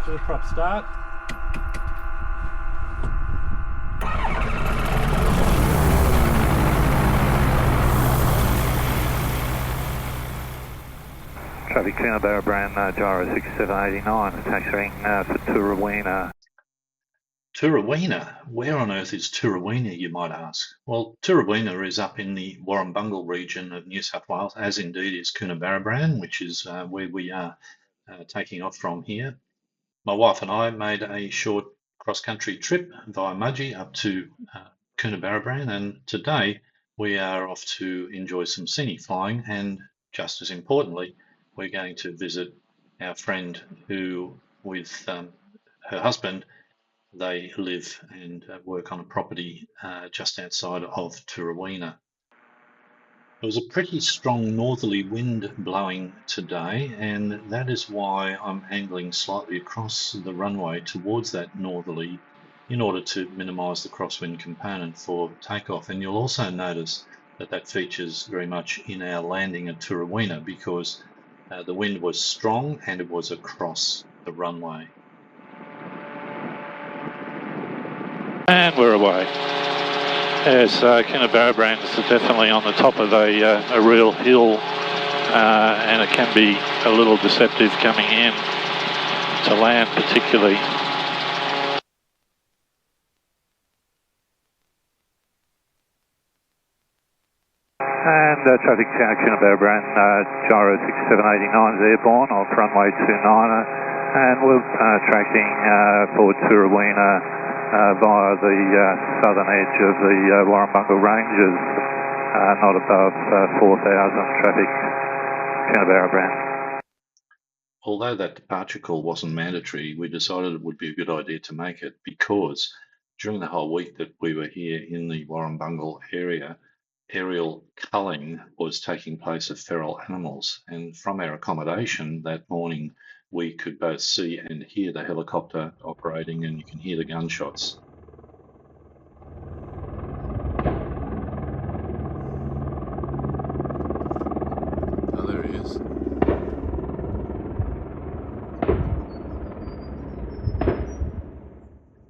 Prop start. Traffic Coonabarabran, Gyro 6789, taxiing for Tooraweenah. Tooraweenah? Where on earth is Tooraweenah, you might ask? Well, Tooraweenah is up in the Warrumbungle region of New South Wales, as indeed is Coonabarabran, which is where we are taking off from here. My wife and I made a short cross-country trip via Mudgee up to Coonabarabran, and today we are off to enjoy some scenic flying, and just as importantly, we're going to visit our friend who, with her husband, they live and work on a property just outside of Tooraweenah. There was a pretty strong northerly wind blowing today, and that is why I'm angling slightly across the runway towards that northerly in order to minimise the crosswind component for takeoff. And you'll also notice that that features very much in our landing at Tooraweenah because the wind was strong and it was across the runway. And we're away. Yes, Coonabarabran is definitely on the top of a real hill, and it can be a little deceptive coming in to land particularly. And traffic Coonabarabran, Gyro 6789 is airborne off runway 29er, and we're tracking for Tooraweenah via the southern edge of the Warrumbungle Ranges, not above 4,000 traffic Coonabarabran. Although that departure call wasn't mandatory, we decided it would be a good idea to make it because during the whole week that we were here in the Warrumbungle area, aerial culling was taking place of feral animals, and from our accommodation that morning we could both see and hear the helicopter operating, and you can hear the gunshots. Oh, there he is.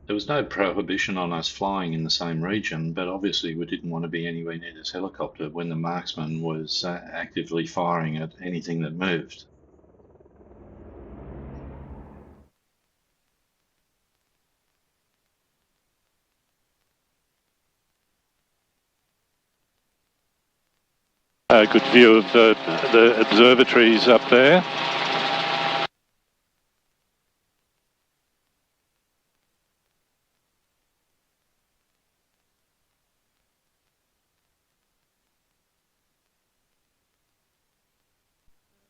There was no prohibition on us flying in the same region, but obviously we didn't want to be anywhere near this helicopter when the marksman was actively firing at anything that moved. A good view of the observatories up there.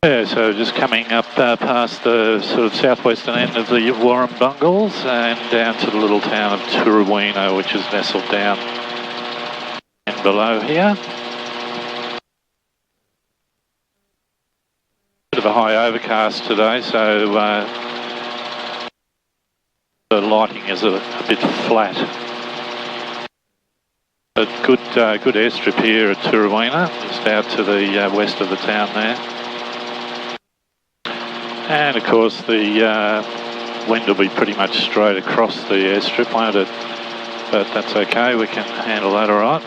Yeah, so just coming up past the sort of southwestern end of the Warrumbungles and down to the little town of Tooraweenah, which is nestled down and below here. Bit of a high overcast today, so the lighting is a bit flat. But good airstrip here at Tooraweenah, just out to the west of the town there. And of course the wind will be pretty much straight across the airstrip, won't it? But that's okay, we can handle that alright.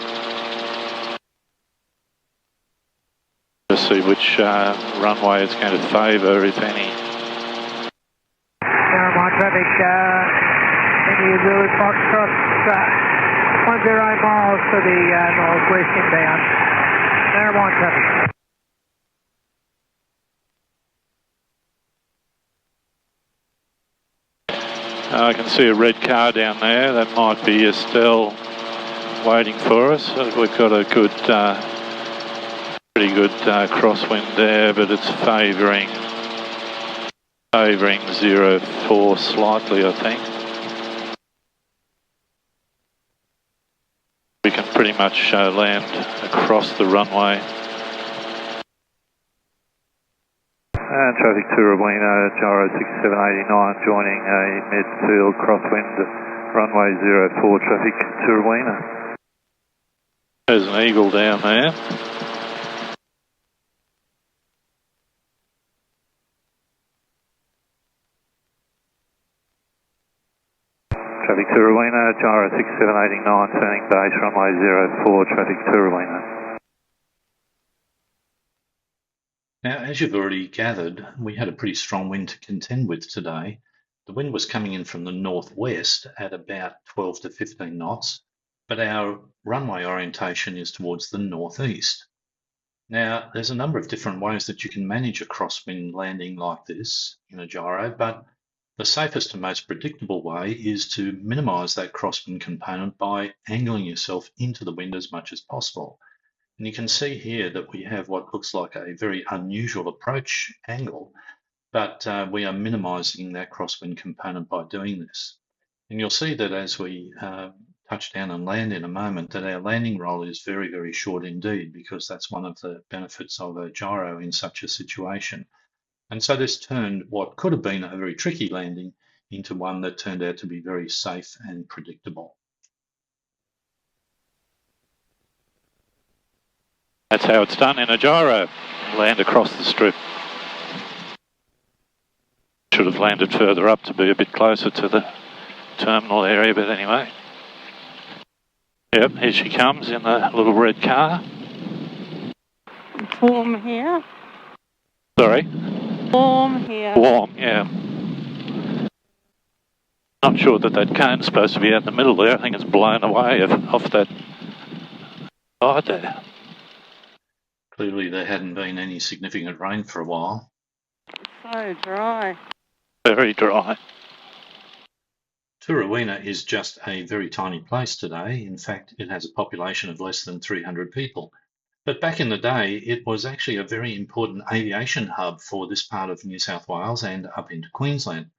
Let's see which runway it's going to favour, if any. Paramount traffic, India Zulu Foxtrot, 10 miles to the northwest inbound. Paramount traffic. I can see a red car down there. That might be Estelle waiting for us. We've got a good, pretty good crosswind there, but it's favouring 04 slightly, I think. We can pretty much land across the runway. And traffic Tooraweenah, Gyro 6789, joining a midfield crosswind, runway 04 traffic Tooraweenah. There's an eagle down there. Traffic Tooraweenah, gyro 6789, turning base runway 04, traffic Tooraweenah. Now, as you've already gathered, we had a pretty strong wind to contend with today. The wind was coming in from the northwest at about 12 to 15 knots, but our runway orientation is towards the northeast. Now, there's a number of different ways that you can manage a crosswind landing like this in a gyro, but the safest and most predictable way is to minimize that crosswind component by angling yourself into the wind as much as possible. And you can see here that we have what looks like a very unusual approach angle, but we are minimizing that crosswind component by doing this. And you'll see that as we touch down and land in a moment, that our landing roll is very, very short indeed, because that's one of the benefits of a gyro in such a situation. And so this turned what could have been a very tricky landing into one that turned out to be very safe and predictable. That's how it's done in a gyro. Land across the strip. Should have landed further up to be a bit closer to the terminal area, but anyway. Yep, here she comes in the little red car. It's warm here. Sorry? Warm here. Warm, yeah. Not sure that cone's supposed to be out in the middle there. I think it's blown away off that side there. Clearly there hadn't been any significant rain for a while. So dry. Very dry. Tooraweenah is just a very tiny place today. In fact, it has a population of less than 300 people. But back in the day, it was actually a very important aviation hub for this part of New South Wales and up into Queensland.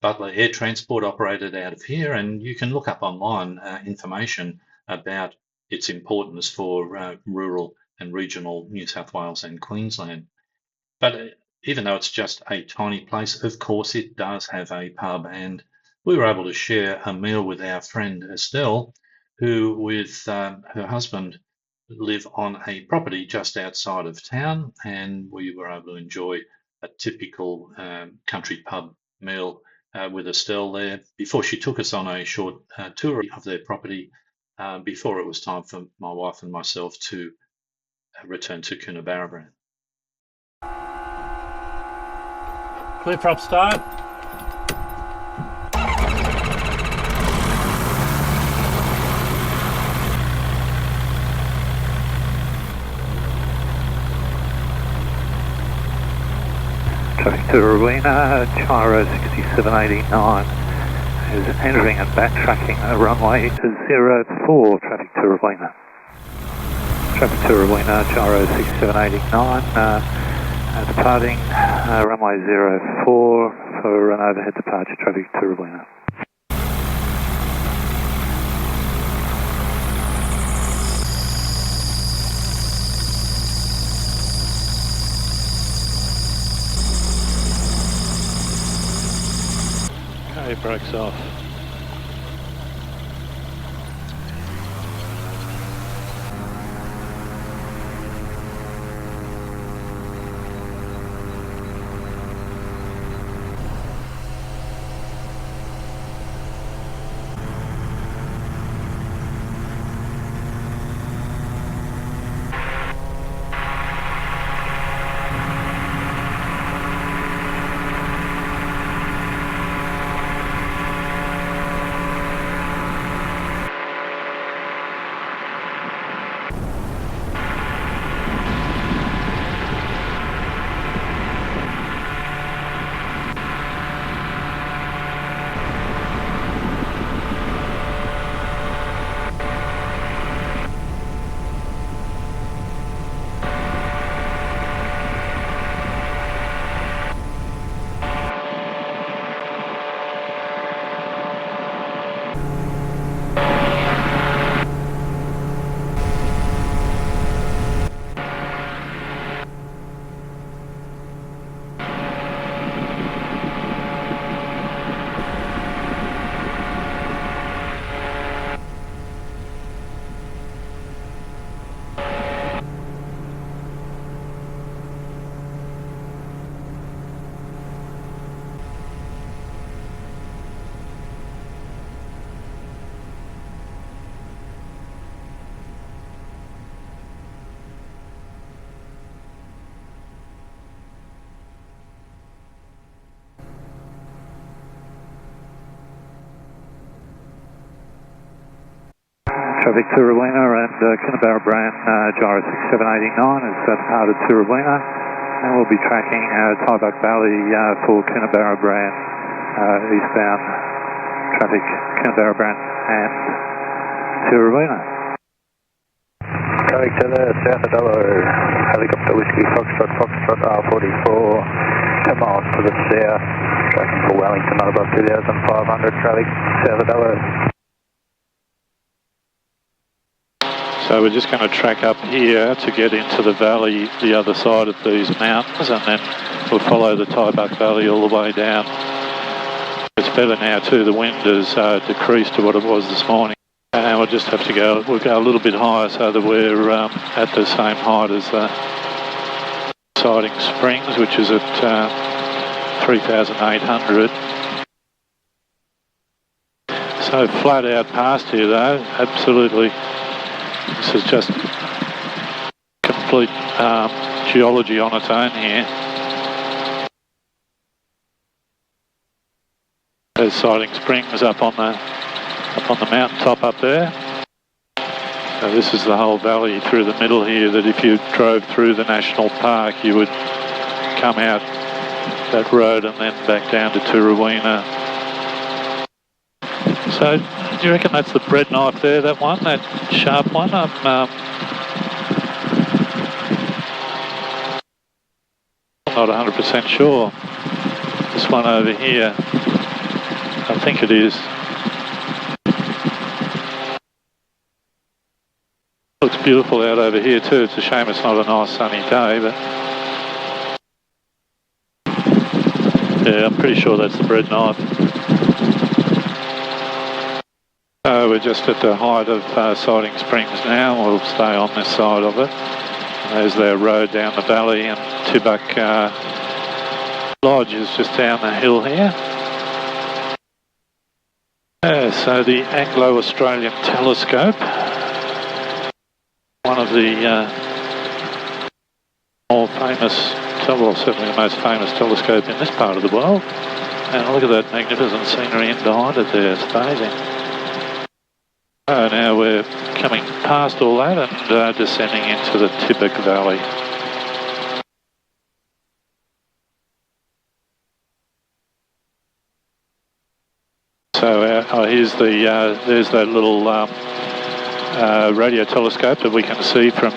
Butler Air Transport operated out of here, and you can look up online information about its importance for rural and regional New South Wales and Queensland. But even though it's just a tiny place, of course it does have a pub, and we were able to share a meal with our friend Estelle, who with her husband live on a property just outside of town, and we were able to enjoy a typical country pub meal with Estelle there before she took us on a short tour of their property before it was time for my wife and myself to return to Coonabarabran. Clear prop start. Traffic Tooraweenah, gyro 6789 is entering and backtracking runway 04, traffic Tooraweenah. Traffic Tooraweenah, gyro 6789, departing runway 04 for an overhead departure, traffic Tooraweenah. Okay, brakes off. traffic Tooraweenah and Coonabarabran, gyro 6789 has departed Tooraweenah, and we'll be tracking Tybuck Valley for Coonabarabran, eastbound traffic Coonabarabran and Tooraweenah. Traffic to the south of Dullo, helicopter whiskey Foxtrot, Foxtrot R44, 10 miles to the south, tracking for Wellington at above 2,500, traffic south of Dullo. So we're just going to track up here to get into the valley, the other side of these mountains, and then we'll follow the Tybuck Valley all the way down. It's better now too, the wind has decreased to what it was this morning. And we'll just have to we'll go a little bit higher so that we're at the same height as the Siding Springs, which is at 3,800. So flat out past here though, absolutely. This is just complete geology on its own here. There's Siding Springs up on the mountain top up there. So this is the whole valley through the middle here, that if you drove through the national park you would come out that road and then back down to Tooraweenah. So do you reckon that's the bread knife there, that one, that sharp one? I'm not 100% sure. This one over here, I think it is. Looks beautiful out over here too. It's a shame it's not a nice sunny day, but yeah, I'm pretty sure that's the bread knife. So we're just at the height of Siding Springs now. We'll stay on this side of it. And there's their road down the valley, and Tybuck Lodge is just down the hill here. So the Anglo-Australian telescope, one of the more famous, well certainly the most famous telescope in this part of the world. And look at that magnificent scenery in behind it there, it's amazing. So now we're coming past all that and descending into the Tybuck Valley. So here's there's that little radio telescope that we can see from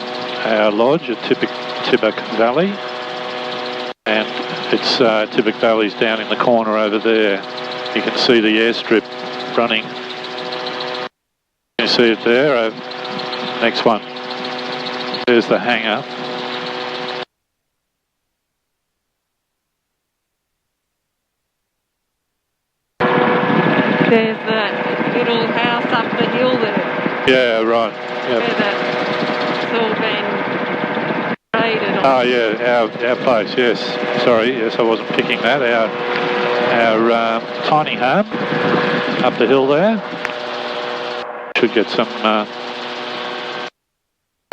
our lodge at Tybuck Valley, and it's Tybuck Valley's down in the corner over there. You can see the airstrip running. You see it there? Next one. There's the hangar. There's that little house up the hill there. Yeah, right. Yep. Where that's all been raided on. Oh yeah, our place, yes. Sorry, yes, I wasn't picking that. Our tiny home up the hill there. Should get some a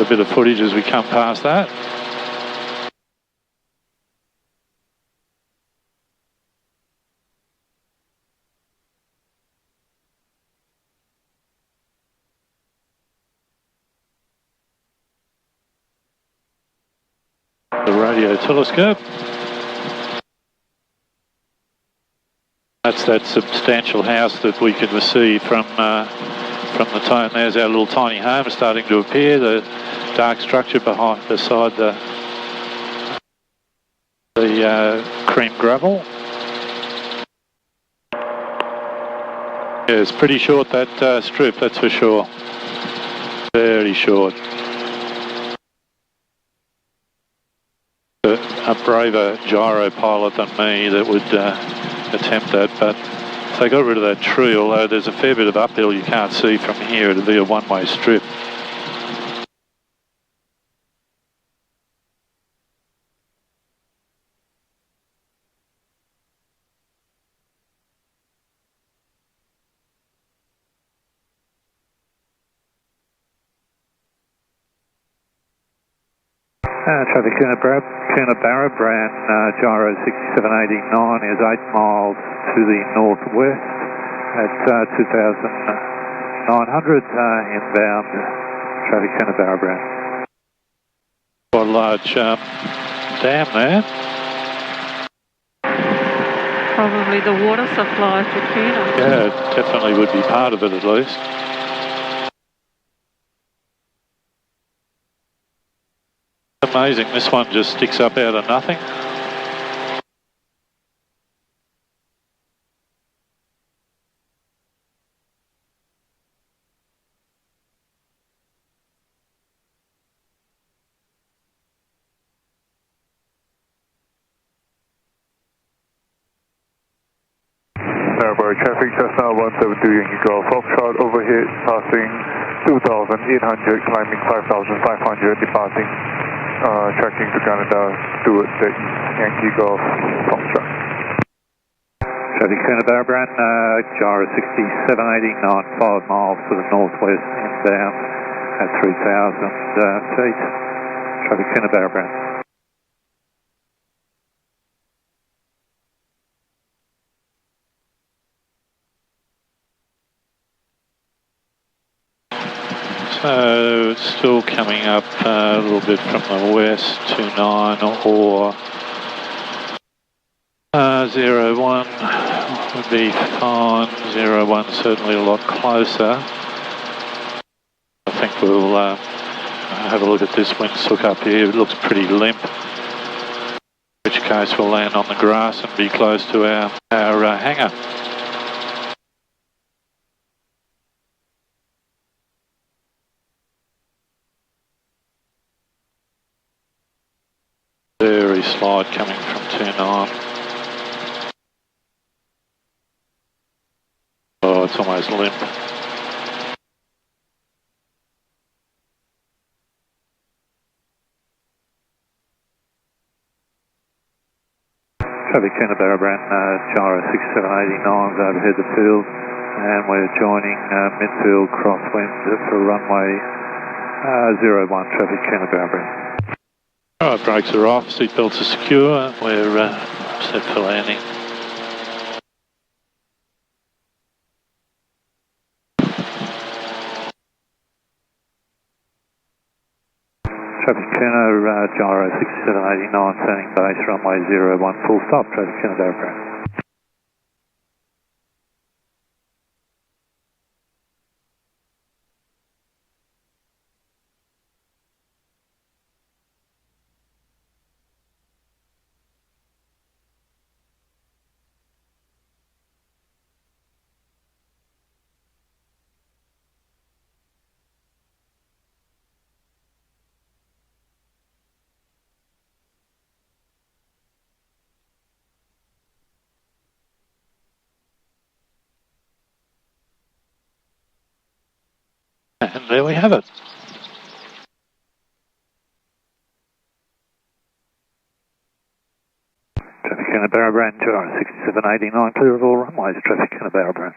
bit of footage as we come past that. The radio telescope. That's that substantial house that we could see from the time. There's our little tiny home starting to appear, the dark structure beside the cream gravel. Yeah, it's pretty short, that strip, that's for sure. Very short. A braver gyro pilot than me that would attempt that, but if they got rid of that tree, although there's a fair bit of uphill you can't see from here, it'll be a one-way strip. Traffic Coonabarabran, gyro 6789 is 8 miles to the northwest at 900 inbound traffic Coonabarabran. Quite a large dam there. Probably the water supply for Coona. Yeah, it definitely would be part of it at least. Amazing, this one just sticks up out of nothing. Narrowbody traffic, just now 172 Yankee Golf, Foxtrot overhead, passing 2,800, climbing 5,500, departing, tracking to Canada, towards the Yankee Golf, Foxtrot. Traffic Coonabarabran, gyro 6780, 95 miles to the northwest inbound at 3,000 feet. Traffic Coonabarabran. So it's still coming up a little bit from the west, 29 or 01 would be fine. 01 certainly a lot closer. I think we'll have a look at this windsock up here. It looks pretty limp. In which case we'll land on the grass and be close to our hangar. Very slight coming from 29. Oh, it's almost limp. Traffic Coonabarabran, gyro 6789 is overhead the field, and we're joining midfield crosswind for runway 01 traffic Coonabarabran. Alright, brakes are off, seatbelts are secure, we're set for landing. Traffic Coonabarabran, gyro 6789, standing base, runway 01, full stop, traffic Coonabarabran. And there we have it. Traffic Coonabarabran, gyro 6789, clear of all runways, traffic Coonabarabran.